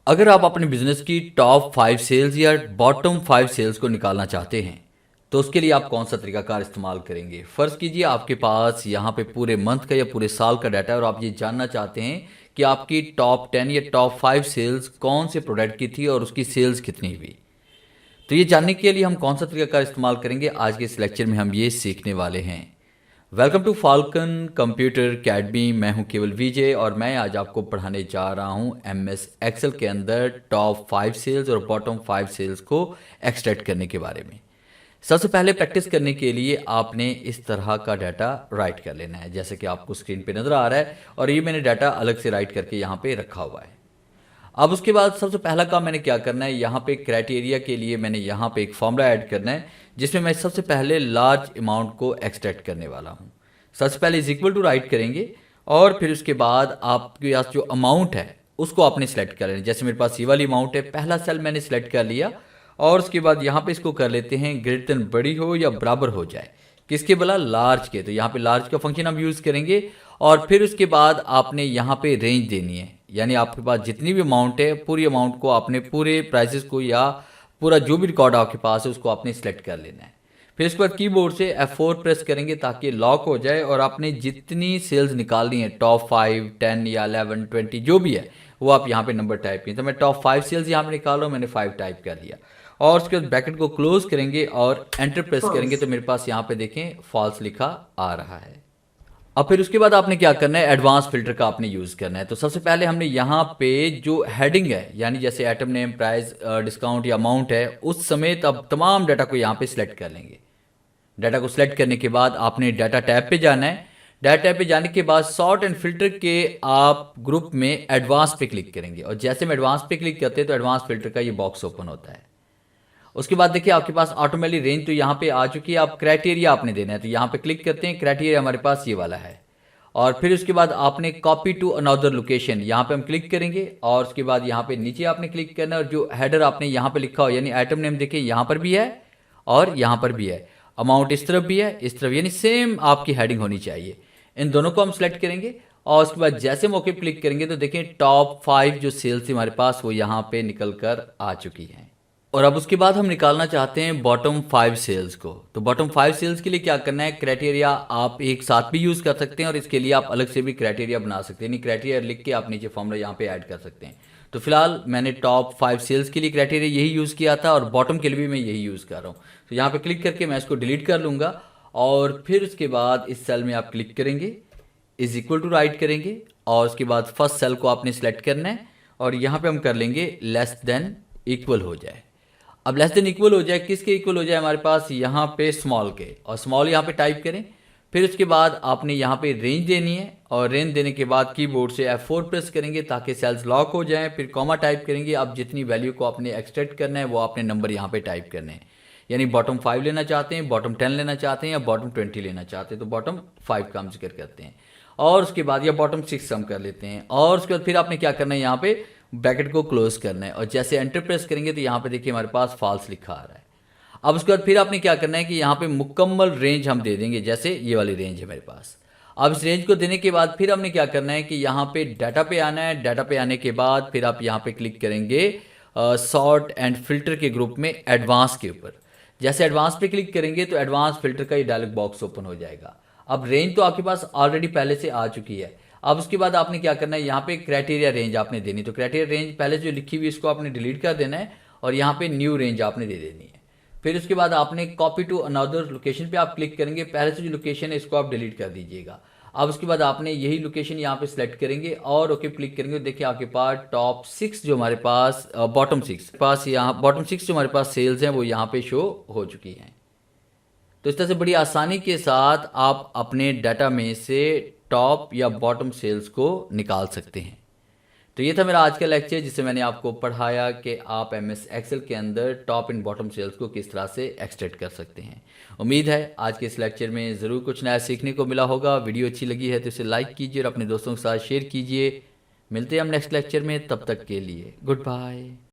अगर आप अपने बिजनेस की टॉप 5 सेल्स या बॉटम 5 सेल्स को निकालना चाहते हैं तो उसके लिए आप कौन सा तरीकाकार इस्तेमाल करेंगे। फ़र्ज़ कीजिए आपके पास यहाँ पे पूरे मंथ का या पूरे साल का डाटा है और आप ये जानना चाहते हैं कि आपकी टॉप 10 या टॉप 5 सेल्स कौन से प्रोडक्ट की थी और उसकी सेल्स कितनी हुई। तो ये जानने के लिए हम कौन सा तरीकाकार इस्तेमाल करेंगे, आज के इस लेक्चर में हम ये सीखने वाले हैं। Welcome to Falcon computer academy. मैं हूं केवल विजय और मैं आज आपको पढ़ाने जा रहा हूं एमएस एक्सेल के अंदर टॉप 5 सेल्स और बॉटम 5 सेल्स को एक्सट्रैक्ट करने के बारे में। सबसे पहले प्रैक्टिस करने के लिए आपने इस तरह का डाटा राइट कर लेना है, जैसे कि आपको स्क्रीन पे नज़र आ रहा है और ये मैंने डाटा अलग से राइट करके यहाँ पे रखा हुआ है। अब उसके बाद सबसे पहला काम मैंने क्या करना है, यहाँ पे क्राइटेरिया के लिए मैंने यहाँ पे एक फॉर्मूला ऐड करना है जिसमें मैं सबसे पहले लार्ज अमाउंट को एक्सट्रैक्ट करने वाला हूँ। सबसे पहले इज इक्वल टू राइट करेंगे और फिर उसके बाद आपके पास जो अमाउंट है उसको आपने सेलेक्ट कर लेना। जैसे मेरे पास ये वाली अमाउंट है, पहला सेल मैंने सेलेक्ट कर लिया और उसके बाद यहाँ पे इसको कर लेते हैं ग्रेटर देन बड़ी हो या बराबर हो जाए, किसके बोला, लार्ज के। तो यहाँ पे लार्ज का फंक्शन हम यूज़ करेंगे और फिर उसके बाद आपने यहाँ पे रेंज देनी है, यानी आपके पास जितनी भी अमाउंट है पूरी अमाउंट को आपने पूरे प्राइसेस को या पूरा जो भी रिकॉर्ड आपके पास है उसको आपने सेलेक्ट कर लेना है। फिर इसके बाद कीबोर्ड से F4 प्रेस करेंगे ताकि लॉक हो जाए और आपने जितनी सेल्स निकालनी है टॉप 5, 10 या 11, 20 जो भी है वो आप यहाँ पे नंबर टाइप करें। तो मैं टॉप 5 सेल्स यहाँ पे निकाल रहा हूँ, मैंने 5 टाइप कर दिया और उसके बाद ब्रैकेट को क्लोज करेंगे और एंटर प्रेस करेंगे तो मेरे पास यहाँ पे देखें फॉल्स लिखा आ रहा है। अब फिर उसके बाद आपने क्या करना है, एडवांस फिल्टर का आपने यूज़ करना है। तो सबसे पहले हमने यहाँ पे जो हेडिंग है, यानी जैसे आइटम नेम, प्राइस, डिस्काउंट या अमाउंट है, उस समेत अब तमाम डाटा को यहाँ पे सिलेक्ट कर लेंगे। डाटा को सिलेक्ट करने के बाद आपने डाटा टैब पे जाना है। डाटा टैब पे जाने के बाद सॉर्ट एंड फिल्टर के आप ग्रुप में एडवांस पे क्लिक करेंगे और जैसे हम एडवांस पे क्लिक करते हैं तो एडवांस फिल्टर का ये बॉक्स ओपन होता है। उसके बाद देखिए आपके पास ऑटोमेटिक रेंज तो यहाँ पे आ चुकी है, आप क्राइटेरिया आपने देना है। तो यहाँ पे क्लिक करते हैं, क्राइटेरिया हमारे पास ये वाला है और फिर उसके बाद आपने कॉपी टू अनदर लोकेशन, यहाँ पे हम क्लिक करेंगे और उसके बाद यहाँ पे नीचे आपने क्लिक करना है और जो हेडर आपने यहाँ पे लिखा हो, यानी आइटम नेम देखिए यहाँ पर भी है और यहाँ पर भी है, अमाउंट इस तरफ भी है इस तरफ, यानी सेम आपकी हेडिंग होनी चाहिए। इन दोनों को हम सेलेक्ट करेंगे और उसके बाद जैसे मौके पर क्लिक करेंगे तो देखें टॉप 5 जो सेल्स थी हमारे पास वो यहाँ पे निकल कर आ चुकी हैं। और अब उसके बाद हम निकालना चाहते हैं बॉटम 5 सेल्स को। तो बॉटम 5 सेल्स के लिए क्या करना है, क्राइटेरिया आप एक साथ भी यूज़ कर सकते हैं और इसके लिए आप अलग से भी क्राइटेरिया बना सकते हैं, यानी क्राइटेरिया लिख के आप नीचे फॉर्मूला यहाँ पे ऐड कर सकते हैं। तो फिलहाल मैंने टॉप 5 सेल्स के लिए क्राइटेरिया यही यूज़ किया था और बॉटम के लिए भी मैं यही यूज़ कर रहा हूँ। तो यहाँ पर क्लिक करके मैं इसको डिलीट कर लूँगा और फिर उसके बाद इस सेल में आप क्लिक करेंगे, इज इक्वल टू राइट करेंगे और उसके बाद फर्स्ट सेल को आपने सेलेक्ट करना है और यहाँ पे हम कर लेंगे लेस देन इक्वल हो जाए। अब लेस देन इक्वल हो जाए, किसके इक्वल हो जाए, हमारे पास यहाँ पे स्मॉल के, और स्मॉल यहाँ पे टाइप करें। फिर उसके बाद आपने यहाँ पे रेंज देनी है और रेंज देने के बाद कीबोर्ड से F4 प्रेस करेंगे ताकि सेल्स लॉक हो जाएं। फिर कॉमा टाइप करेंगे। अब जितनी वैल्यू को आपने एक्सट्रैक्ट करना है वो आपने नंबर यहाँ पे टाइप करने हैं, यानी बॉटम 5 लेना चाहते हैं, बॉटम 10 लेना चाहते हैं या बॉटम 20 लेना चाहते हैं तो बॉटम 5 का हम जिक्र करते हैं और उसके बाद या बॉटम 6 हम कर लेते हैं और उसके बाद फिर आपने क्या करना है, यहाँ पे ब्रैकेट को क्लोज करना है और जैसे एंटर प्रेस करेंगे तो यहाँ पे देखिए हमारे पास फॉल्स लिखा आ रहा है। अब उसके बाद फिर आपने क्या करना है कि यहाँ पे मुकम्मल रेंज हम दे देंगे, जैसे ये वाली रेंज है मेरे पास। अब इस रेंज को देने के बाद फिर हमने क्या करना है कि यहाँ पे डाटा पे आना है। डाटा पे आने के बाद फिर आप यहाँ पे क्लिक करेंगे सॉर्ट एंड फिल्टर के ग्रुप में एडवांस के ऊपर। जैसे एडवांस पे क्लिक करेंगे तो एडवांस फिल्टर का ये डायलॉग बॉक्स ओपन हो जाएगा। अब रेंज तो आपके पास ऑलरेडी पहले से आ चुकी है। अब उसके बाद आपने क्या करना है, यहाँ पे क्राइटेरिया रेंज आपने देनी। तो क्राइटेरिया रेंज पहले जो लिखी हुई इसको आपने डिलीट कर देना है और यहाँ पे न्यू रेंज आपने दे देनी है। फिर उसके बाद आपने कॉपी टू अनदर लोकेशन पे आप क्लिक करेंगे, पहले से जो लोकेशन है इसको आप डिलीट कर दीजिएगा। अब उसके बाद आपने यही लोकेशन यहाँ पे सिलेक्ट करेंगे और ओके क्लिक करेंगे। देखिए आपके पास टॉप 6 जो हमारे पास बॉटम 6 पास यहाँ बॉटम 6 जो हमारे पास सेल्स हैं वो यहाँ पे शो हो चुकी हैं। तो इस तरह से बड़ी आसानी के साथ आप अपने डाटा में से टॉप या बॉटम सेल्स को निकाल सकते हैं। तो ये था मेरा आज का लेक्चर जिससे मैंने आपको पढ़ाया कि आप एमएस एक्सेल के अंदर टॉप एंड बॉटम सेल्स को किस तरह से एक्सट्रैक्ट कर सकते हैं। उम्मीद है आज के इस लेक्चर में ज़रूर कुछ नया सीखने को मिला होगा। वीडियो अच्छी लगी है तो इसे लाइक कीजिए और अपने दोस्तों के साथ शेयर कीजिए। मिलते हैं हम नेक्स्ट लेक्चर में, तब तक के लिए गुड बाय।